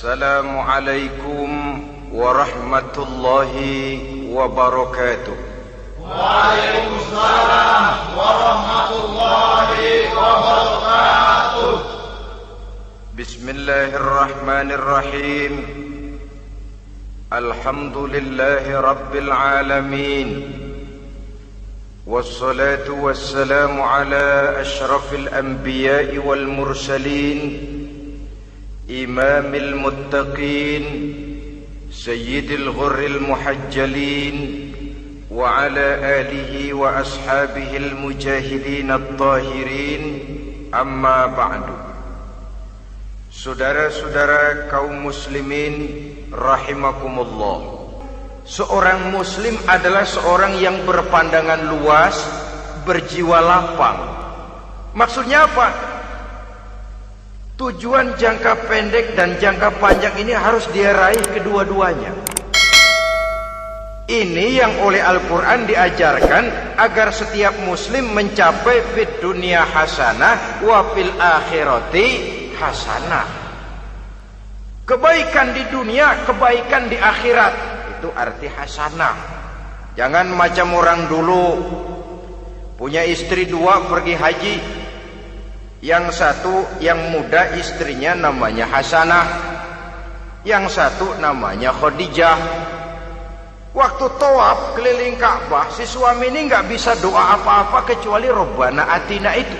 Assalamualaikum warahmatullahi wabarakatuh. Waalaikumsalam warahmatullahi wabarakatuh. Bismillahirrahmanirrahim. Alhamdulillahi rabbil alamin. Wassalatu wassalamu ala ashrafil anbiya'i wal mursalin, imamil muttaqin, sayyidil ghurril muhajjalin, wa ala alihi wa ashabihil mujahidin at-tahirin, amma ba'du. Saudara-saudara kaum muslimin rahimakumullah. Seorang muslim adalah seorang yang berpandangan luas, berjiwa lapang. Maksudnya apa? Tujuan jangka pendek dan jangka panjang ini harus dia raih kedua-duanya. Ini yang oleh Al-Quran diajarkan agar setiap muslim mencapai fid dunya hasanah wa fil akhirati hasanah. Kebaikan di dunia, kebaikan di akhirat. Itu arti hasanah. Jangan macam orang dulu, punya istri dua pergi haji. Yang satu yang muda istrinya namanya Hasanah, yang satu namanya Khadijah. Waktu tawaf keliling Ka'bah, si suami ini nggak bisa doa apa-apa kecuali Rabbana Atina itu.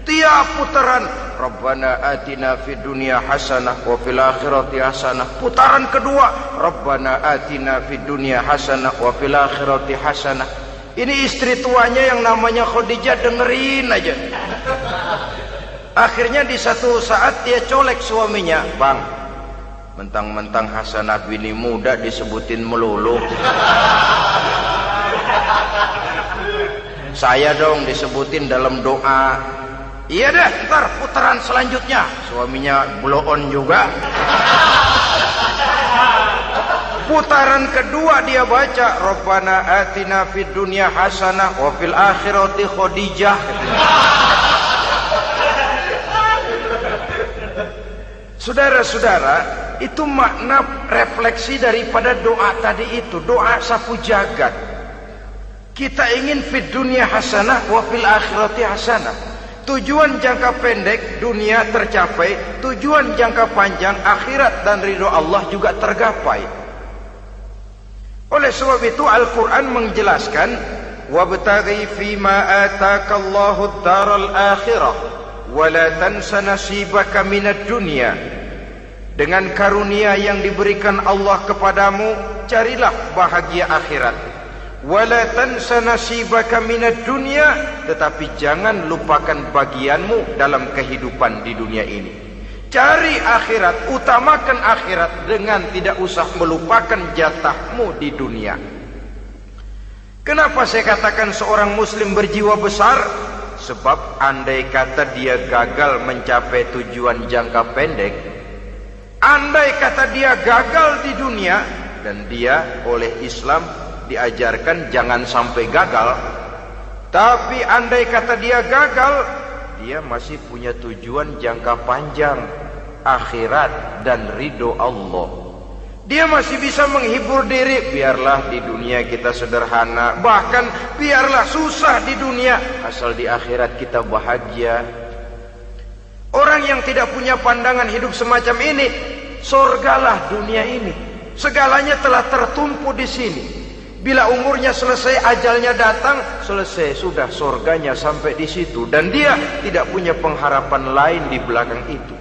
Tiap putaran Rabbana Atina fid dunya hasanah wa fil akhirati hasanah. Putaran kedua Rabbana Atina fid dunya hasanah wa fil akhirati hasanah. Ini istri tuanya yang namanya Khadijah dengerin aja. Akhirnya di satu saat dia colek suaminya, "Bang, mentang-mentang Hasanah bini muda disebutin melulu. Saya dong disebutin dalam doa." "Iya deh, ntar putaran selanjutnya." Suaminya blow on juga. Putaran kedua dia baca Rabbana Atina fid dunya hasanah wa fil akhirati Khadijah. Saudara-saudara, itu makna refleksi daripada doa tadi itu, doa sapu jagat. Kita ingin fid dunya hasanah wa fil akhirati hasanah. Tujuan jangka pendek dunia tercapai, tujuan jangka panjang akhirat dan ridho Allah juga tergapai. Oleh sebab itu Al-Quran menjelaskan, wabtaghi fima atakallahu ad-daral akhirah wa la tansa nasibaka minad dunya. Dengan karunia yang diberikan Allah kepadamu, carilah bahagia akhirat. Wa la tansa nasibaka minad dunya, tetapi jangan lupakan bagianmu dalam kehidupan di dunia ini. Cari akhirat, utamakan akhirat dengan tidak usah melupakan jatahmu di dunia. Kenapa saya katakan seorang muslim berjiwa besar? Sebab andai kata dia gagal mencapai tujuan jangka pendek, andai kata dia gagal di dunia, dan dia oleh Islam diajarkan jangan sampai gagal, tapi andai kata dia gagal, dia masih punya tujuan jangka panjang, akhirat dan ridho Allah. Dia masih bisa menghibur diri, biarlah di dunia kita sederhana, bahkan biarlah susah di dunia, asal di akhirat kita bahagia. Orang yang tidak punya pandangan hidup semacam ini, surgalah dunia ini, segalanya telah tertumpu di sini. Bila umurnya selesai, ajalnya datang, selesai sudah, surganya sampai di situ, dan dia tidak punya pengharapan lain di belakang itu.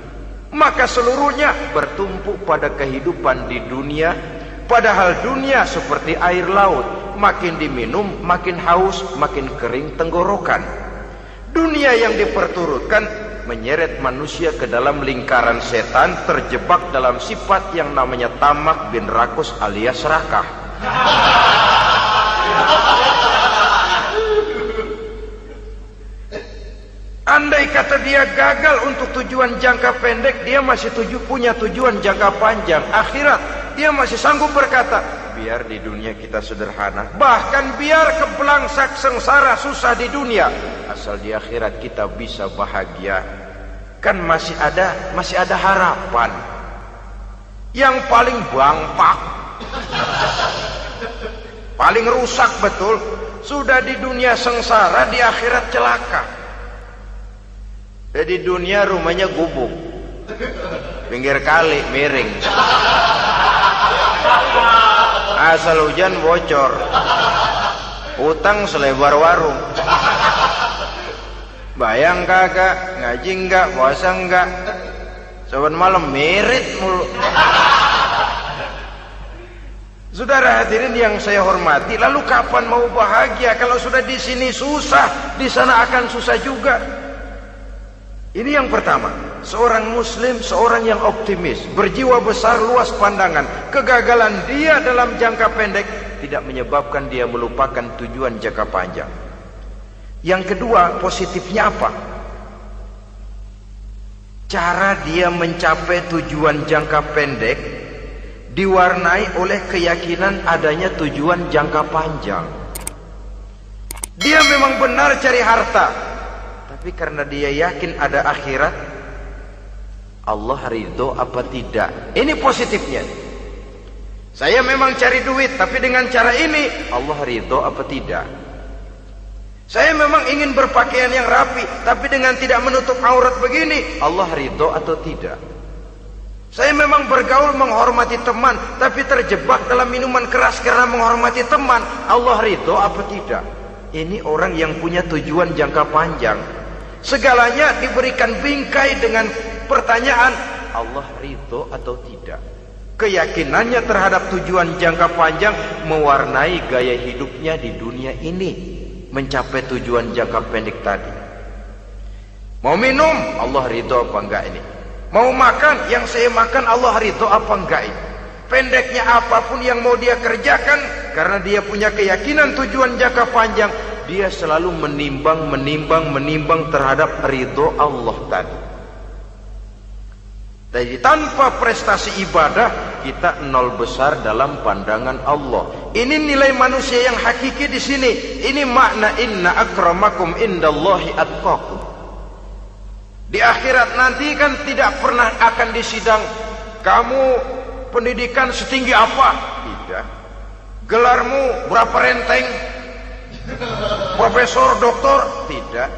Maka seluruhnya bertumpu pada kehidupan di dunia, padahal dunia seperti air laut, makin diminum makin haus, makin kering tenggorokan. Dunia yang diperturutkan menyeret manusia ke dalam lingkaran setan, terjebak dalam sifat yang namanya tamak bin rakus alias serakah. Andai kata dia gagal untuk tujuan jangka pendek, dia masih punya tujuan jangka panjang, akhirat. Dia masih sanggup berkata, biar di dunia kita sederhana, bahkan biar kebelangsak sengsara susah di dunia, asal di akhirat kita bisa bahagia. Kan masih ada harapan. yang paling bangpak, paling rusak betul. Sudah di dunia sengsara, di akhirat celaka. Jadi dunia rumahnya gubuk, pinggir kali miring, asal hujan bocor, utang selebar warung. Bayang kagak, ngaji enggak, puasa enggak, saban malam merit mulu. Saudara hadirin yang saya hormati, lalu kapan mau bahagia kalau sudah di sini susah, di sana akan susah juga. Ini yang pertama, seorang muslim, seorang yang optimis, berjiwa besar, luas pandangan. Kegagalan dia dalam jangka pendek tidak menyebabkan dia melupakan tujuan jangka panjang. Yang kedua, positifnya apa? Cara dia mencapai tujuan jangka pendek diwarnai oleh keyakinan adanya tujuan jangka panjang. Dia memang benar cari harta, tapi karena dia yakin ada akhirat, Allah ridho apa tidak. Ini positifnya. Saya memang cari duit, tapi dengan cara ini Allah ridho apa tidak. Saya memang ingin berpakaian yang rapi, tapi dengan tidak menutup aurat begini, Allah ridho atau tidak. Saya memang bergaul menghormati teman, tapi terjebak dalam minuman keras karena menghormati teman, Allah ridho apa tidak. Ini orang yang punya tujuan jangka panjang. Segalanya diberikan bingkai dengan pertanyaan, Allah ridho atau tidak. Keyakinannya terhadap tujuan jangka panjang mewarnai gaya hidupnya di dunia ini, mencapai tujuan jangka pendek tadi. Mau minum, Allah ridho apa enggak ini? Mau makan, yang saya makan Allah ridho apa enggak ini? Pendeknya apapun yang mau dia kerjakan, karena dia punya keyakinan tujuan jangka panjang, dia selalu menimbang terhadap ridho Allah tadi. Jadi tanpa prestasi ibadah, kita nol besar dalam pandangan Allah. Ini nilai manusia yang hakiki di sini. Ini makna inna akramakum indallahi atqakum. Di akhirat nanti kan tidak pernah akan disidang, kamu pendidikan setinggi apa? Tidak. Gelarmu berapa renteng? Profesor, doktor? Tidak.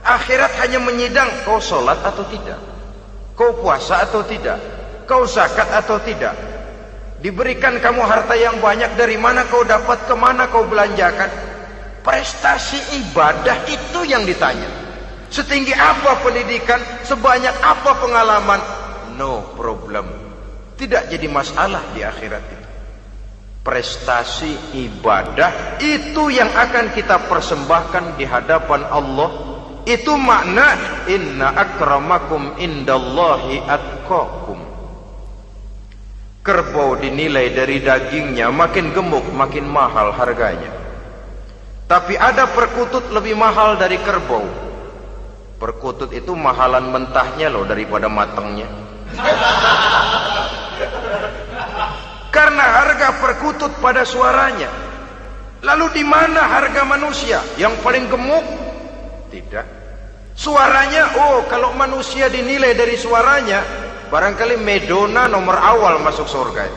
Akhirat hanya menyidang kau sholat atau tidak, kau puasa atau tidak, kau zakat atau tidak. Diberikan kamu harta yang banyak, dari mana kau dapat, kemana kau belanjakan. Prestasi ibadah itu yang ditanya. Setinggi apa pendidikan, sebanyak apa pengalaman, no problem. Tidak jadi masalah di akhirat itu. Prestasi ibadah itu yang akan kita persembahkan di hadapan Allah. Itu makna inna akramakum indallahi atqakum. Kerbau dinilai dari dagingnya, makin gemuk makin mahal harganya. Tapi ada perkutut lebih mahal dari kerbau. Perkutut itu mahalan mentahnya loh daripada matangnya. Karena harga perkutut pada suaranya. Lalu di mana harga manusia yang paling gemuk? Tidak. Suaranya, oh kalau manusia dinilai dari suaranya, barangkali Madonna nomor awal masuk surga.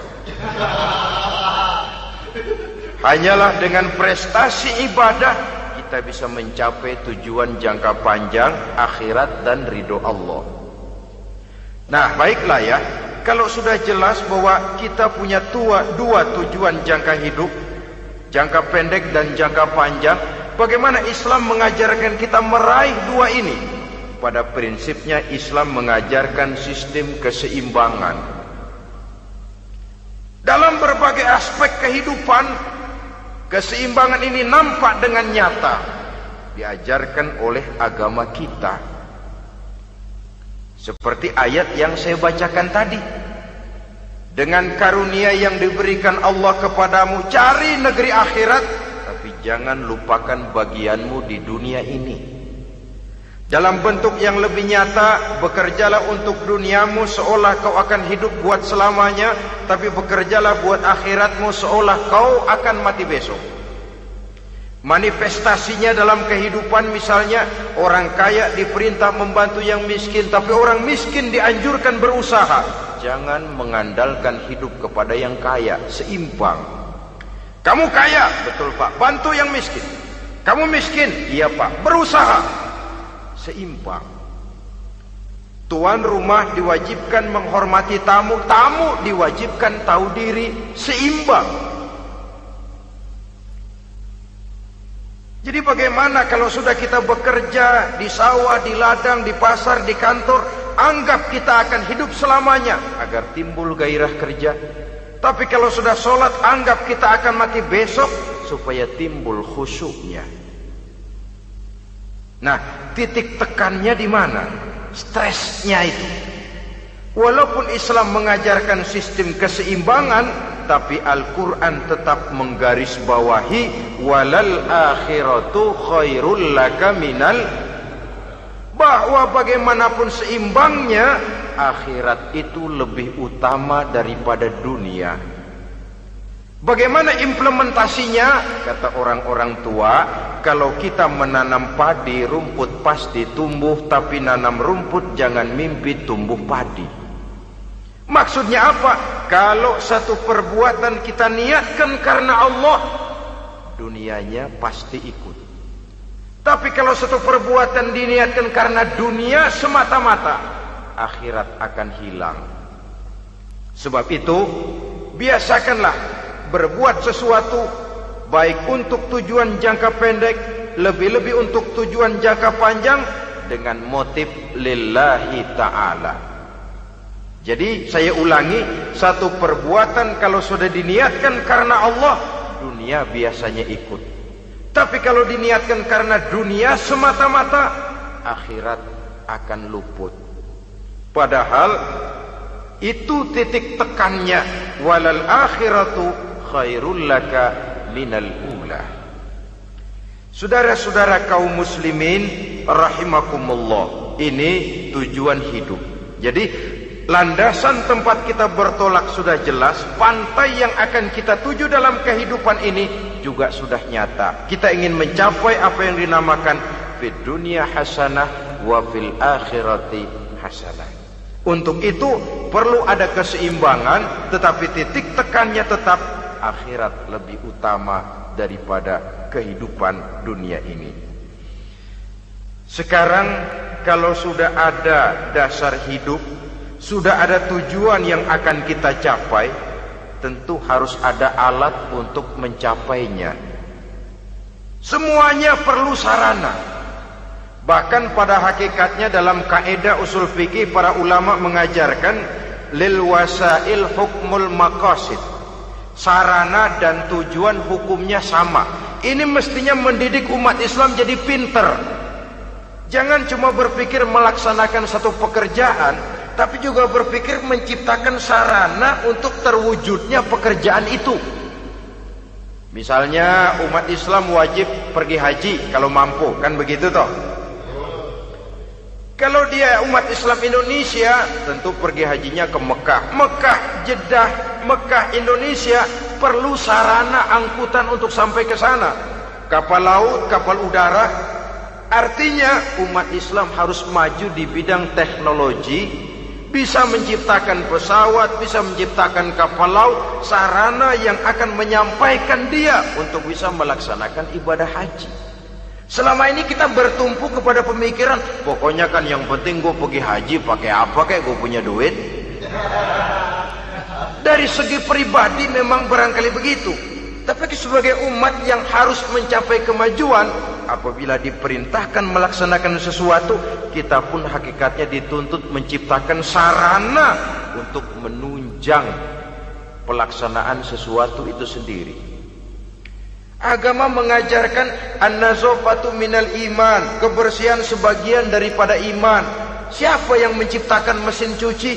Hanyalah dengan prestasi ibadah kita bisa mencapai tujuan jangka panjang, akhirat dan ridho Allah. Nah baiklah ya, kalau sudah jelas bahwa kita punya dua tujuan jangka hidup, jangka pendek dan jangka panjang, bagaimana Islam mengajarkan kita meraih dua ini? Pada prinsipnya Islam mengajarkan sistem keseimbangan. Dalam berbagai aspek kehidupan, keseimbangan ini nampak dengan nyata diajarkan oleh agama kita. Seperti ayat yang saya bacakan tadi. Dengan karunia yang diberikan Allah kepadamu, cari negeri akhirat, tapi jangan lupakan bagianmu di dunia ini. Dalam bentuk yang lebih nyata, bekerjalah untuk duniamu seolah kau akan hidup buat selamanya, tapi bekerjalah buat akhiratmu seolah kau akan mati besok. Manifestasinya dalam kehidupan, misalnya orang kaya diperintah membantu yang miskin, tapi orang miskin dianjurkan berusaha. jangan mengandalkan hidup kepada yang kaya, seimbang. Kamu kaya, betul Pak, bantu yang miskin. Kamu miskin, iya Pak, berusaha. Seimbang. Tuan rumah diwajibkan menghormati tamu, tamu diwajibkan tahu diri, seimbang. Jadi bagaimana kalau sudah kita bekerja di sawah, di ladang, di pasar, di kantor, anggap kita akan hidup selamanya agar timbul gairah kerja. Tapi kalau sudah sholat, anggap kita akan mati besok supaya timbul khusyuknya. Nah, titik tekannya di mana? Stresnya itu. Walaupun Islam mengajarkan sistem keseimbangan, tapi Al-Quran tetap menggarisbawahi walal akhiratu khairul laka minal, bahwa bagaimanapun seimbangnya, akhirat itu lebih utama daripada dunia. Bagaimana implementasinya? Kata orang-orang tua, kalau kita menanam padi, rumput pasti tumbuh, tapi nanam rumput jangan mimpi tumbuh padi. Maksudnya apa? Kalau satu perbuatan kita niatkan karena Allah, dunianya pasti ikut. Tapi kalau satu perbuatan diniatkan karena dunia semata-mata, akhirat akan hilang. Sebab itu, biasakanlah berbuat sesuatu, baik untuk tujuan jangka pendek, lebih-lebih untuk tujuan jangka panjang, dengan motif lillahi ta'ala. Jadi saya ulangi, satu perbuatan kalau sudah diniatkan karena Allah, dunia biasanya ikut. Tapi kalau diniatkan karena dunia semata-mata, akhirat akan luput. Padahal itu titik tekannya, walal akhiratu khairul laka minal ula. Saudara-saudara kaum muslimin rahimakumullah, ini tujuan hidup. Jadi landasan tempat kita bertolak sudah jelas, pantai yang akan kita tuju dalam kehidupan ini juga sudah nyata. Kita ingin mencapai apa yang dinamakan fid dunya hasanah wa fil akhirati hasanah. Untuk itu perlu ada keseimbangan, tetapi titik tekannya tetap akhirat lebih utama daripada kehidupan dunia ini. Sekarang kalau sudah ada dasar hidup, sudah ada tujuan yang akan kita capai, tentu harus ada alat untuk mencapainya. Semuanya perlu sarana. Bahkan pada hakikatnya dalam kaidah usul fikih para ulama mengajarkan lil wasail hukmul maqasid. Sarana dan tujuan hukumnya sama. Ini mestinya mendidik umat Islam jadi pinter. Jangan cuma berpikir melaksanakan satu pekerjaan, tapi juga berpikir menciptakan sarana untuk terwujudnya pekerjaan itu. Misalnya umat Islam wajib pergi haji kalau mampu, kan begitu toh? Kalau dia umat Islam Indonesia, tentu pergi hajinya ke Mekah. Mekah, Jeddah, Mekah, Indonesia perlu sarana angkutan untuk sampai ke sana. Kapal laut, kapal udara. Artinya umat Islam harus maju di bidang teknologi, bisa menciptakan pesawat, bisa menciptakan kapal laut, sarana yang akan menyampaikan dia untuk bisa melaksanakan ibadah haji. Selama ini kita bertumpu kepada pemikiran, pokoknya kan yang penting gue pergi haji pakai apa kayak gue punya duit. Dari segi pribadi memang barangkali begitu. Tapi sebagai umat yang harus mencapai kemajuan, apabila diperintahkan melaksanakan sesuatu, kita pun hakikatnya dituntut menciptakan sarana untuk menunjang pelaksanaan sesuatu itu sendiri. Agama mengajarkan an-nazafatu minal iman, kebersihan sebagian daripada iman. Siapa yang menciptakan mesin cuci,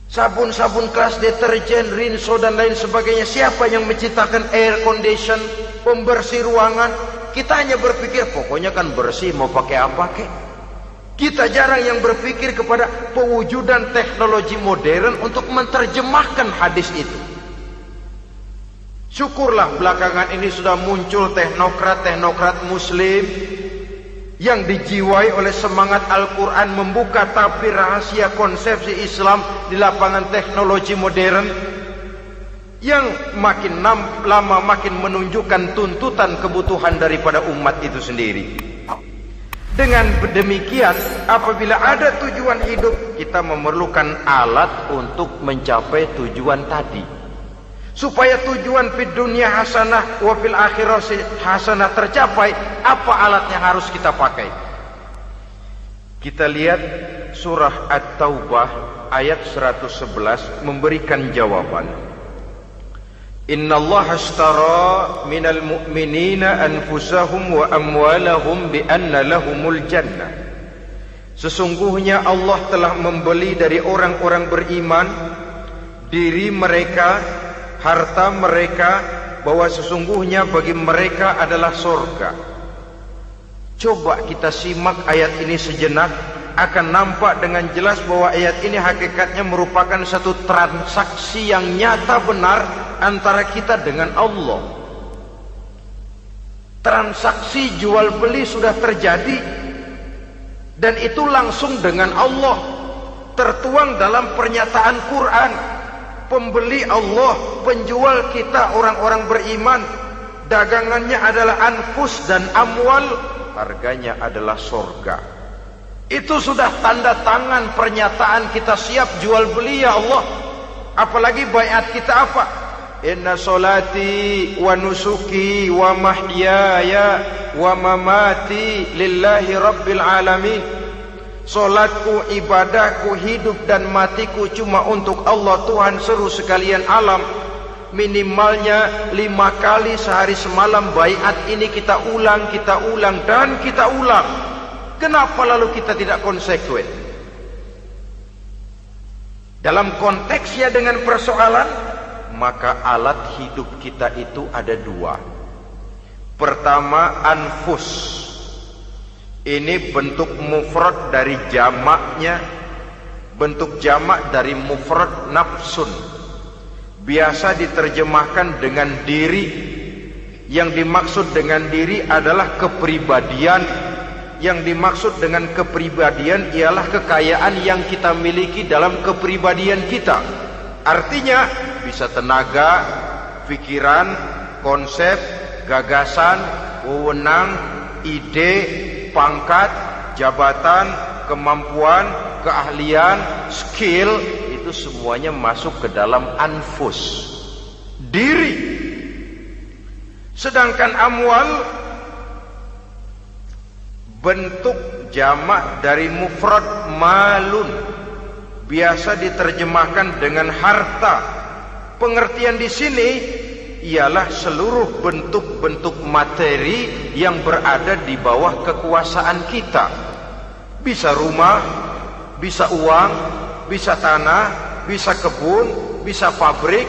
sabun-sabun keras, deterjen, rinso dan lain sebagainya? Siapa yang menciptakan air condition, pembersih ruangan? Kita hanya berpikir pokoknya kan bersih, mau pakai apa kek. Kita jarang yang berpikir kepada pewujudan teknologi modern untuk menerjemahkan hadis itu. Syukurlah belakangan ini sudah muncul teknokrat-teknokrat muslim yang dijiwai oleh semangat Al-Quran membuka tabir rahasia konsepsi Islam di lapangan teknologi modern, yang makin lama makin menunjukkan tuntutan kebutuhan daripada umat itu sendiri. Dengan demikian, apabila ada tujuan hidup, kita memerlukan alat untuk mencapai tujuan tadi. Supaya tujuan fid dunya hasanah wa fil akhirati hasanah tercapai, apa alat yang harus kita pakai? Kita lihat surah At-Taubah ayat 111 memberikan jawaban. Innallaha ashtara minal mu'minina anfusahum wa amwalahum bi anna lahumul jannah. Sesungguhnya Allah telah membeli dari orang-orang beriman diri mereka, harta mereka, bahwa sesungguhnya bagi mereka adalah surga. Coba kita simak ayat ini sejenak, akan nampak dengan jelas bahwa ayat ini hakikatnya merupakan satu transaksi yang nyata benar antara kita dengan Allah. Transaksi jual beli sudah terjadi, dan itu langsung dengan Allah, tertuang dalam pernyataan Quran. Pembeli Allah, penjual kita orang-orang beriman, dagangannya adalah anfus dan amwal, harganya adalah surga. Itu sudah tanda tangan pernyataan kita siap jual beli ya Allah. Apalagi baiat kita apa? Inna solati wa nusuki wa mahyaya wa mamati lillahi rabbil alamin. Solatku, ibadahku, hidup dan matiku cuma untuk Allah Tuhan seluruh sekalian alam. Minimalnya 5 kali sehari semalam baiat ini kita ulang dan kita ulang. Kenapa lalu kita tidak konsekuen? Dalam konteksnya dengan persoalan, maka alat hidup kita itu ada 2. Pertama, anfus. Ini bentuk mufrad dari jamaknya, bentuk jamak dari mufrad nafsun. Biasa diterjemahkan dengan diri. Yang dimaksud dengan diri adalah kepribadian. Yang dimaksud dengan kepribadian ialah kekayaan yang kita miliki dalam kepribadian kita. Artinya bisa tenaga, pikiran, konsep, gagasan, wewenang, ide, pangkat, jabatan, kemampuan, keahlian, skill, itu semuanya masuk ke dalam anfus, diri. Sedangkan amwal bentuk jamak dari mufrad malun, biasa diterjemahkan dengan harta. Pengertian di sini ialah seluruh bentuk-bentuk materi yang berada di bawah kekuasaan kita. Bisa rumah, bisa uang, bisa tanah, bisa kebun, bisa pabrik,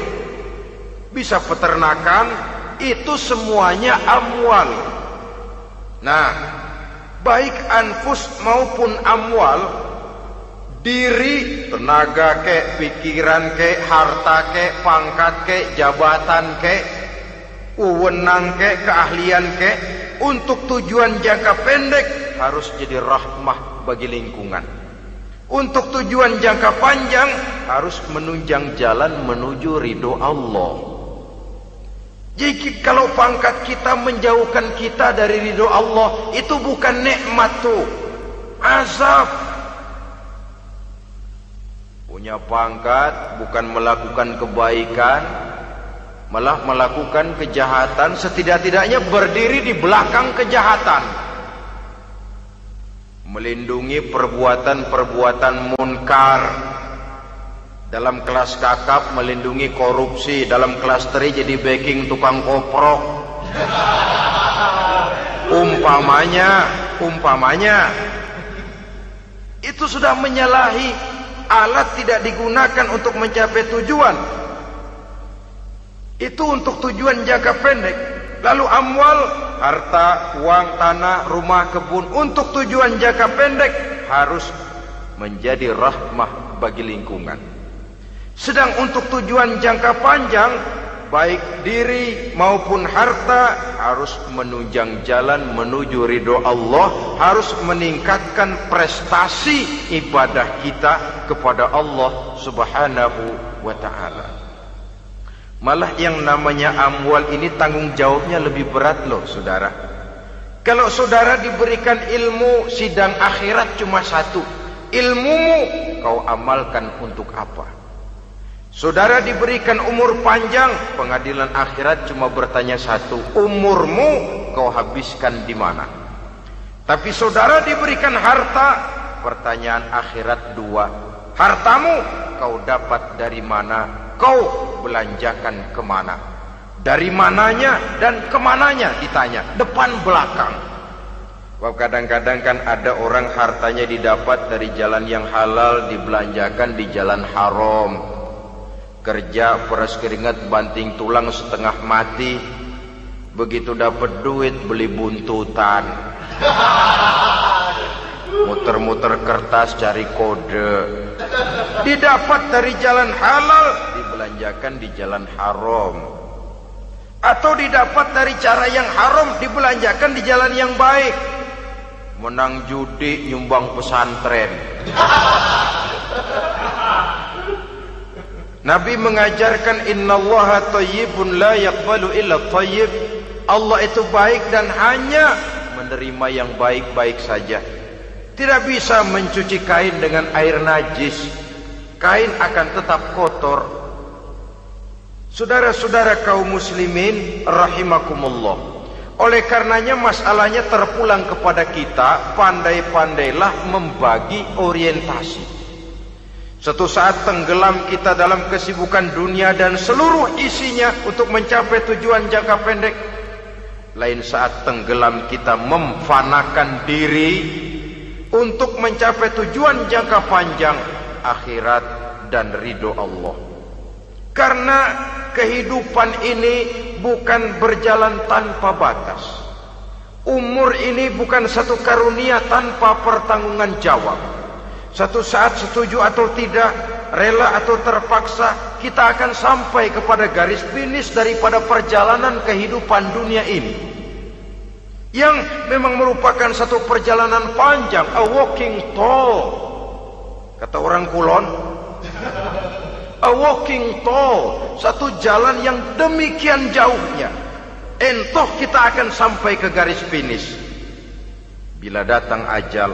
bisa peternakan, itu semuanya amwal. Nah, baik anfus maupun amwal, diri, tenaga kek, pikiran kek, harta kek, pangkat kek, jabatan kek, wewenang kek, keahlian kek, untuk tujuan jangka pendek harus jadi rahmah bagi lingkungan. Untuk tujuan jangka panjang harus menunjang jalan menuju ridho Allah. Jadi kalau pangkat kita menjauhkan kita dari ridho Allah, itu bukan nikmat tuh, azab. Punya pangkat bukan melakukan kebaikan, malah melakukan kejahatan, setidak-tidaknya berdiri di belakang kejahatan, melindungi perbuatan-perbuatan munkar. Dalam kelas kakap melindungi korupsi, dalam kelas teri jadi backing tukang koprok. Umpamanya itu sudah menyalahi. Alat tidak digunakan untuk mencapai tujuan, itu untuk tujuan jangka pendek. Lalu amwal, harta, uang, tanah, rumah, kebun, untuk tujuan jangka pendek harus menjadi rahmah bagi lingkungan. Sedang untuk tujuan jangka panjang, baik diri maupun harta, harus menunjang jalan menuju ridho Allah, harus meningkatkan prestasi ibadah kita kepada Allah Subhanahu wa ta'ala. Malah yang namanya amwal ini tanggung jawabnya lebih berat loh saudara. Kalau saudara diberikan ilmu, sidang akhirat cuma satu, ilmumu kau amalkan untuk apa? Saudara diberikan umur panjang, pengadilan akhirat cuma bertanya satu, umurmu kau habiskan di mana? Tapi saudara diberikan harta, pertanyaan akhirat dua, hartamu kau dapat dari mana? Kau belanjakan kemana? Dari mananya dan kemananya ditanya, depan belakang. Wah, kadang-kadang kan ada orang hartanya didapat dari jalan yang halal, dibelanjakan di jalan haram. Kerja peras keringat banting tulang setengah mati, begitu dapat duit beli buntutan, muter-muter kertas cari kode. Didapat dari jalan halal, dibelanjakan di jalan haram. Atau didapat dari cara yang haram, dibelanjakan di jalan yang baik. Menang judi, nyumbang pesantren. Nabi mengajarkan innallaha thayyibun la yaqbalu illa thayyib. Allah itu baik dan hanya menerima yang baik-baik saja. Tidak bisa mencuci kain dengan air najis. Kain akan tetap kotor. Saudara-saudara kaum muslimin rahimakumullah. Oleh karenanya masalahnya terpulang kepada kita, pandai-pandailah membagi orientasi. Suatu saat tenggelam kita dalam kesibukan dunia dan seluruh isinya untuk mencapai tujuan jangka pendek. Lain saat tenggelam kita memfanakan diri untuk mencapai tujuan jangka panjang, akhirat dan ridho Allah. Karena kehidupan ini bukan berjalan tanpa batas. Umur ini bukan satu karunia tanpa pertanggungan jawab. Satu saat setuju atau tidak, rela atau terpaksa, kita akan sampai kepada garis finish daripada perjalanan kehidupan dunia ini, yang memang merupakan satu perjalanan panjang, a walking tall. Kata orang Kulon, a walking tall, satu jalan yang demikian jauhnya. Entoh kita akan sampai ke garis finish. Bila datang ajal,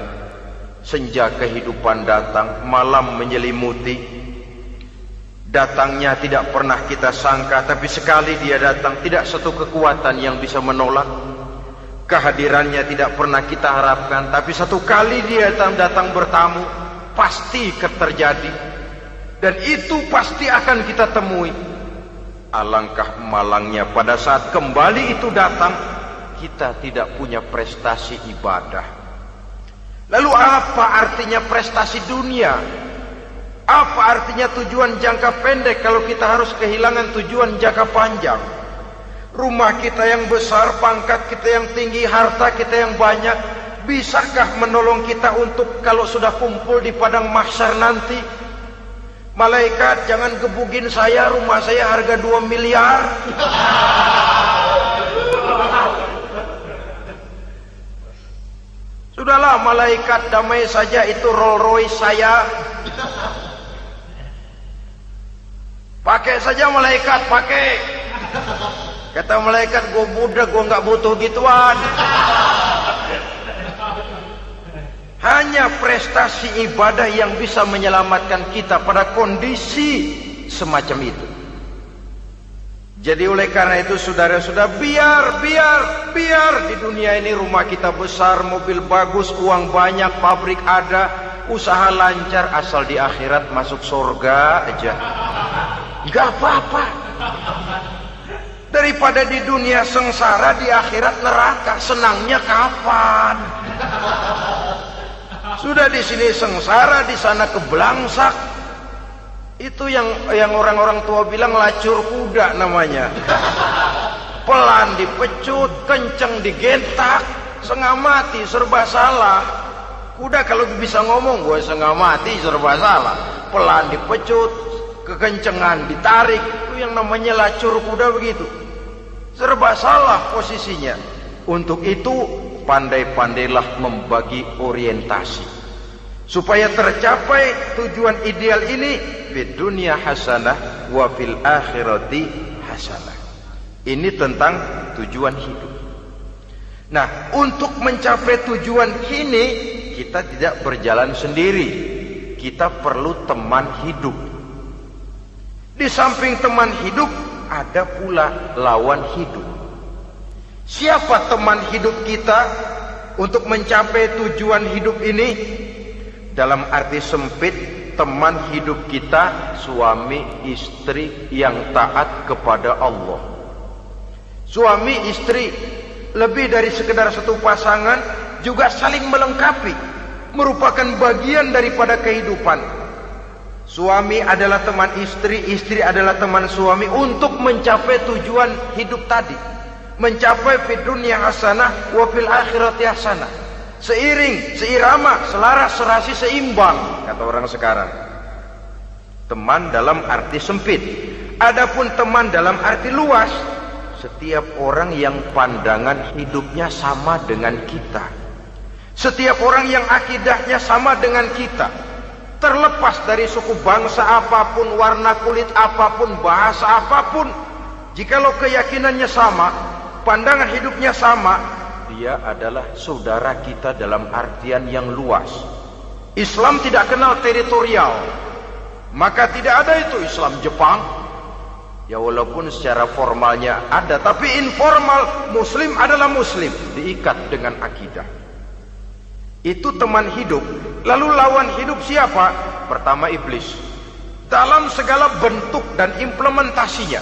senja kehidupan datang, malam menyelimuti. Datangnya tidak pernah kita sangka, tapi sekali dia datang, tidak satu kekuatan yang bisa menolak. Kehadirannya tidak pernah kita harapkan, tapi satu kali dia datang bertamu, pasti terjadi. Dan itu pasti akan kita temui. Alangkah malangnya pada saat kembali itu datang, kita tidak punya prestasi ibadah. Lalu apa artinya prestasi dunia? Apa artinya tujuan jangka pendek kalau kita harus kehilangan tujuan jangka panjang? Rumah kita yang besar, pangkat kita yang tinggi, harta kita yang banyak, bisakah menolong kita untuk kalau sudah kumpul di padang mahsyar nanti? Malaikat, jangan gebugin saya, rumah saya harga 2 miliar. Sudahlah malaikat, damai saja, itu Rolls Royce saya. Pakai saja malaikat, pakai. Kata malaikat, gue budak, gue nggak butuh gituan. Hanya prestasi ibadah yang bisa menyelamatkan kita pada kondisi semacam itu. Jadi oleh karena itu saudara-saudara, biar di dunia ini rumah kita besar, mobil bagus, uang banyak, pabrik ada, usaha lancar, asal di akhirat masuk surga aja. Gak apa-apa. Daripada di dunia sengsara, di akhirat neraka, senangnya kapan? Sudah di sini sengsara, di sana kebelangsak. Itu yang orang-orang tua bilang lacur kuda namanya. Pelan dipecut, kenceng digentak, setengah mati, serba salah. Kuda kalau bisa ngomong, gue setengah mati, serba salah. Pelan dipecut, kekencengan ditarik, itu yang namanya lacur kuda begitu. Serba salah posisinya. Untuk itu pandai-pandailah membagi orientasi supaya tercapai tujuan ideal ini, fid dunya hasanah wa fil akhirati hasanah. Ini tentang tujuan hidup. Nah, untuk mencapai tujuan ini kita tidak berjalan sendiri. Kita perlu teman hidup. Di samping teman hidup ada pula lawan hidup. Siapa teman hidup kita untuk mencapai tujuan hidup ini? Dalam arti sempit, teman hidup kita suami istri yang taat kepada Allah. Suami istri lebih dari sekedar satu pasangan, juga saling melengkapi, merupakan bagian daripada kehidupan. Suami adalah teman istri, istri adalah teman suami untuk mencapai tujuan hidup tadi. Mencapai fid dunya hasanah wa fil akhirati hasanah. Seiring, seirama, selaras, serasi, seimbang, kata orang sekarang. Teman dalam arti sempit. Adapun teman dalam arti luas, setiap orang yang pandangan hidupnya sama dengan kita. Setiap orang yang akidahnya sama dengan kita. Terlepas dari suku bangsa apapun, warna kulit apapun, bahasa apapun, jikalau keyakinannya sama, pandangan hidupnya sama, dia adalah saudara kita dalam artian yang luas. Islam tidak kenal teritorial, maka tidak ada itu Islam Jepang. Ya walaupun secara formalnya ada, tapi informal Muslim adalah Muslim, diikat dengan akidah. Itu teman hidup. Lalu lawan hidup siapa? Pertama iblis, dalam segala bentuk dan implementasinya.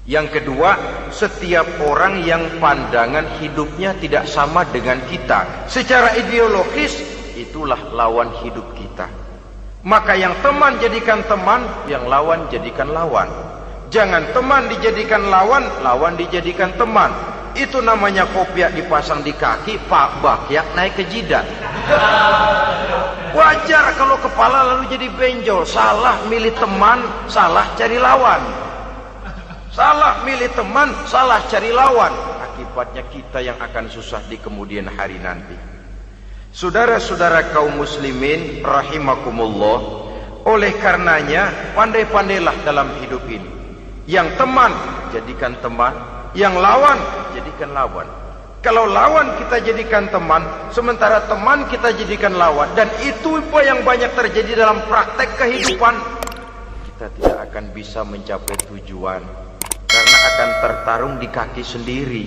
Yang kedua, setiap orang yang pandangan hidupnya tidak sama dengan kita secara ideologis, itulah lawan hidup kita. Maka yang teman jadikan teman, yang lawan jadikan lawan. Jangan teman dijadikan lawan, lawan dijadikan teman. Itu namanya kopiah dipasang di kaki, pak bakyak naik ke jidat. Wajar kalau kepala lalu jadi benjol. Salah milih teman, salah cari lawan. Salah milih teman, salah cari lawan. Akibatnya kita yang akan susah di kemudian hari nanti. Saudara-saudara kaum muslimin rahimakumullah, oleh karenanya pandai-pandailah dalam hidup ini. Yang teman jadikan teman, yang lawan jadikan lawan. Kalau lawan kita jadikan teman, sementara teman kita jadikan lawan, dan itu yang banyak terjadi dalam praktek kehidupan, kita tidak akan bisa mencapai tujuan. Karena akan tertarung di kaki sendiri.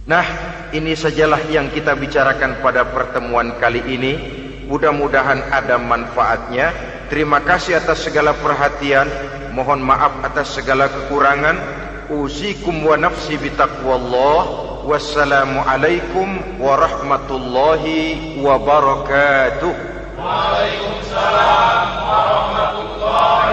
Nah, ini sajalah yang kita bicarakan pada pertemuan kali ini. Mudah-mudahan ada manfaatnya. Terima kasih atas segala perhatian. Mohon maaf atas segala kekurangan. Usikum wa nafsi bitaqwallah. Wassalamualaikum warahmatullahi wabarakatuh. Waalaikumsalam warahmatullahi